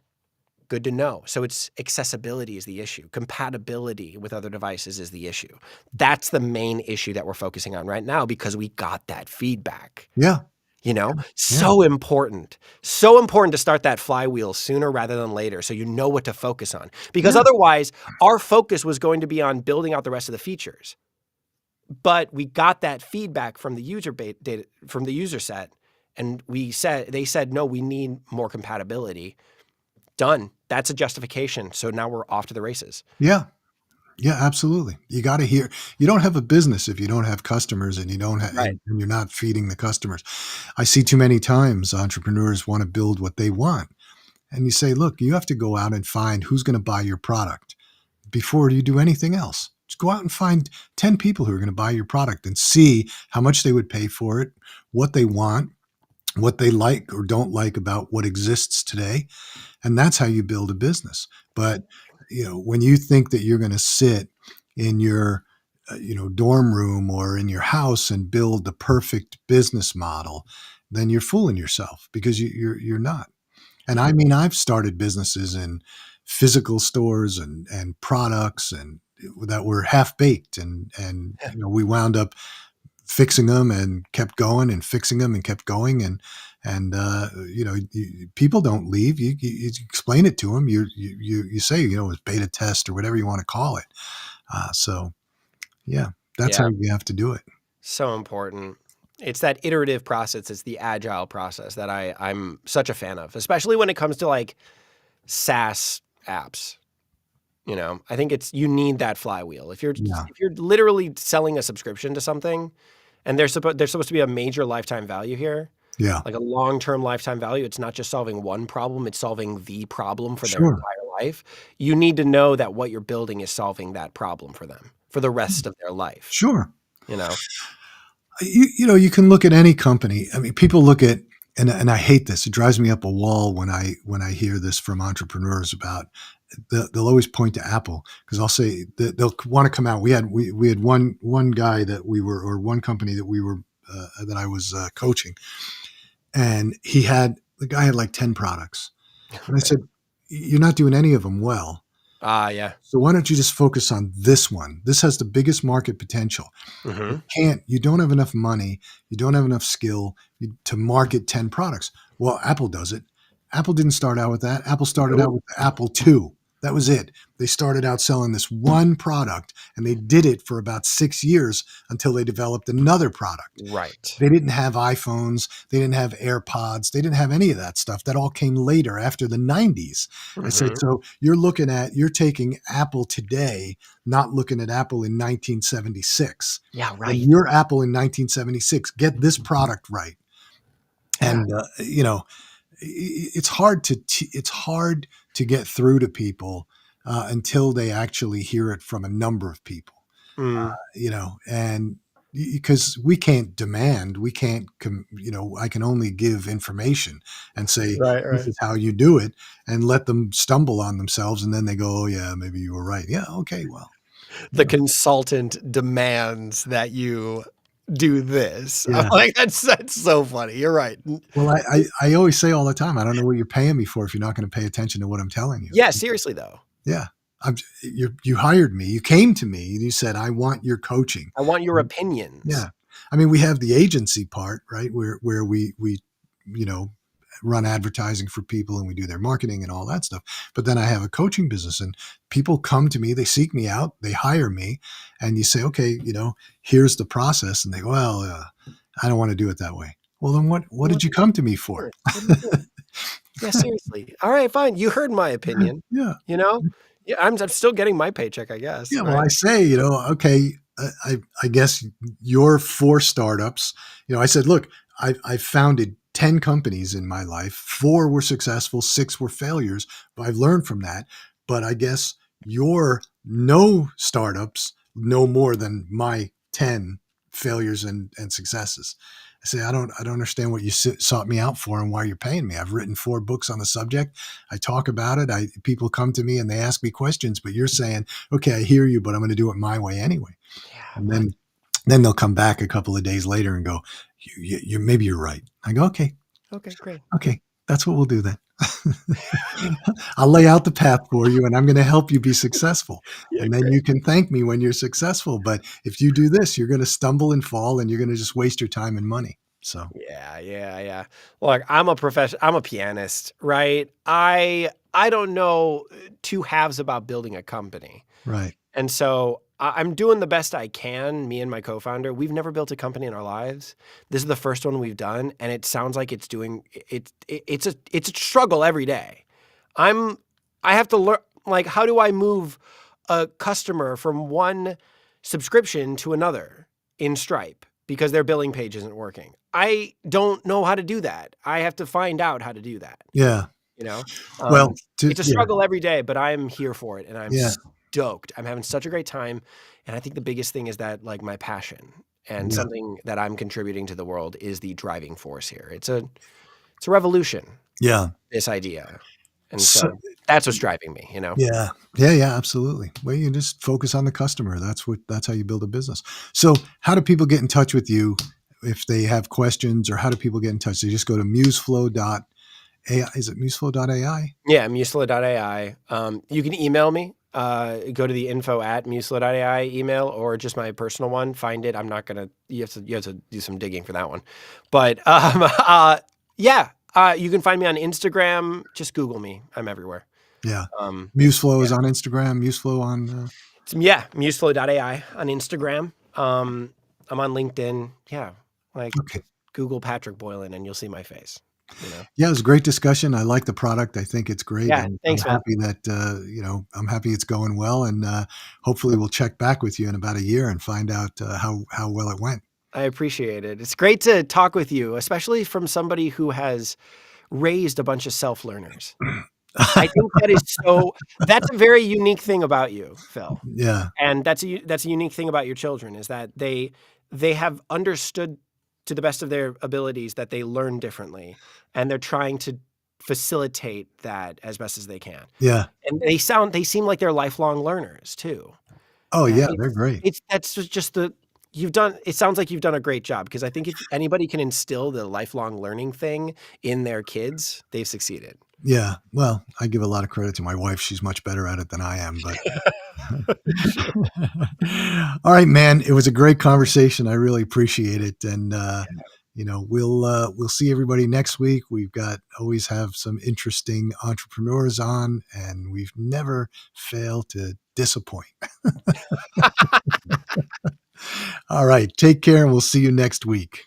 good to know. So it's accessibility is the issue. Compatibility with other devices is the issue. That's the main issue that we're focusing on right now because we got that feedback. Yeah. So important. So important to start that flywheel sooner rather than later so you know what to focus on. Because otherwise, our focus was going to be on building out the rest of the features. But we got that feedback from the user data from the user set, and they said, no, we need more compatibility. Done. That's a justification. So now we're off to the races. Yeah. Yeah, absolutely. You got to hear. You don't have a business if you don't have customers, and you don't have, Right. and you're not feeding the customers. I see too many times entrepreneurs want to build what they want, and you say, "Look, you have to go out and find who's going to buy your product before you do anything else. Just go out and find 10 people who are going to buy your product and see how much they would pay for it, what they want, what they like or don't like about what exists today, and that's how you build a business." But when you think that you're going to sit in your dorm room or in your house and build the perfect business model, then you're fooling yourself because you're not. And I mean, I've started businesses in physical stores and products and that were half baked, and we wound up fixing them and kept going and fixing them and kept going, and people don't leave. You explain it to them. You say it's beta test or whatever you want to call it. So yeah, that's how you have to do it. So important. It's that iterative process. It's the agile process that I'm such a fan of, especially when it comes to like SaaS apps. I think you need that flywheel. If you're literally selling a subscription to something, and there's supposed to be a major lifetime value here, like a long-term lifetime value. It's not just solving one problem; it's solving the problem for their entire life. You need to know that what you're building is solving that problem for them for the rest of their life. Sure. You can look at any company. I mean, people look at, and I hate this. It drives me up a wall when I hear this from entrepreneurs about. They'll always point to Apple because I'll say that they'll want to come out. We had one guy that we were, or one company that we were that I was coaching, and the guy had like 10 products, and I said, "You're not doing any of them well. Yeah. So why don't you just focus on this one? This has the biggest market potential. Hmm. You don't have enough money, you don't have enough skill to market 10 products. Well, Apple does it. Apple didn't start out with that. Apple started out Nope. with the Apple II. That was it. They started out selling this one product, and they did it for about 6 years until they developed another product. Right. They didn't have iPhones. They didn't have AirPods. They didn't have any of that stuff. That all came later after the 90s. I said, Hmm. so you're taking Apple today, not looking at Apple in 1976. Yeah, And right. you're Apple in 1976. Get this product right. Yeah. And, it's hard to get through to people until they actually hear it from a number of people. Mm. And because we can't demand, we can't, I can only give information and say, Right, this right. is how you do it, and let them stumble on themselves. And then they go, oh, yeah, maybe you were right. Yeah. Okay. Well, The you know, consultant demands that you do this. I'm yeah. like, that's so funny. You're right. Well, I always say all the time, I don't know what you're paying me for if you're not going to pay attention to what I'm telling you. Yeah, seriously though. Yeah. You hired me. You came to me and you said, I want your coaching. I want your Yeah. opinions. I mean, we have the agency part, right? Where we, you know, run advertising for people and we do their marketing and all that stuff. But then I have a coaching business and people come to me, they seek me out, they hire me, and you say, okay, here's the process. And they go, well, I don't want to do it that way. Well, then what What did you come to me for? what are you doing? Yeah, seriously. All right, fine. You heard my opinion, Yeah. you know? Yeah, I'm still getting my paycheck, I guess, Yeah, well, right? I say, okay, I guess you're for startups. I said, look, I founded 10 companies in my life. 4 were successful, 6 were failures. But I've learned from that. But I guess your no startups no more than my 10 failures and successes. I say, I don't understand what you sought me out for and why you're paying me. I've written 4 books on the subject. I talk about it. People come to me and they ask me questions, but you're saying, okay, I hear you, but I'm going to do it my way anyway. Yeah, And right. then they'll come back a couple of days later and go, maybe you're right. I go, Okay, great. okay, that's what we'll do then. I'll lay out the path for you and I'm going to help you be successful. Yeah, And then great. you can thank me when you're successful. But if you do this, you're going to stumble and fall and you're going to just waste your time and money. So, Yeah, yeah, yeah. Look, I'm a pianist, right? I don't know two halves about building a company. right. And so I'm doing the best I can, me and my co-founder. We've never built a company in our lives. This is the first one we've done, and it sounds like it's a struggle every day. I'm I have to learn, like, how do I move a customer from one subscription to another in Stripe because their billing page isn't working? I don't know how to do that. I have to find out how to do that, Yeah. you know? Well, It's a yeah. struggle every day, but I'm here for it and I'm Yeah. stoked. I'm having such a great time, and I think the biggest thing is that, like, my passion and Yeah. something that I'm contributing to the world is the driving force here. It's a revolution, Yeah. this idea, and So, so that's what's driving me, you know? yeah. Yeah, yeah, absolutely. Well, you just focus on the customer. That's how you build a business. So, how do people get in touch with you if they have questions, or how do people get in touch? They just go to museflow.ai. Is it museflow.ai? Yeah, MuseFlow.ai. You can email me. Go to the info@museflow.ai email or just my personal one. Find it. I'm not gonna. You have to do some digging for that one, but yeah. You can find me on Instagram. Just Google me. I'm everywhere. Yeah. Um, Museflow yeah. is on Instagram. Museflow on. Yeah, MuseFlow.ai on Instagram. I'm on LinkedIn. Yeah, like Okay. Google Patrick Boylan and you'll see my face. You know. Yeah, it was a great discussion. I like the product. I think it's great, Yeah. and I'm Thanks, man. happy that I'm happy it's going well, and hopefully we'll check back with you in about a year and find out how well it went. I appreciate it. It's great to talk with you, especially from somebody who has raised a bunch of self-learners. I think that's a very unique thing about you, Phil. Yeah, And that's a unique thing about your children is that they have understood to the best of their abilities that they learn differently, and they're trying to facilitate that as best as they can. yeah. And they seem like they're lifelong learners too. Oh, And yeah, they're great. it's that's just the you've done it sounds like you've done a great job because I think if anybody can instill the lifelong learning thing in their kids, they've succeeded. Yeah. Well, I give a lot of credit to my wife. She's much better at it than I am, but all right, man. It was a great conversation. I really appreciate it. And we'll see everybody next week. We've got always have some interesting entrepreneurs on, and we've never failed to disappoint. All right. Take care, and we'll see you next week.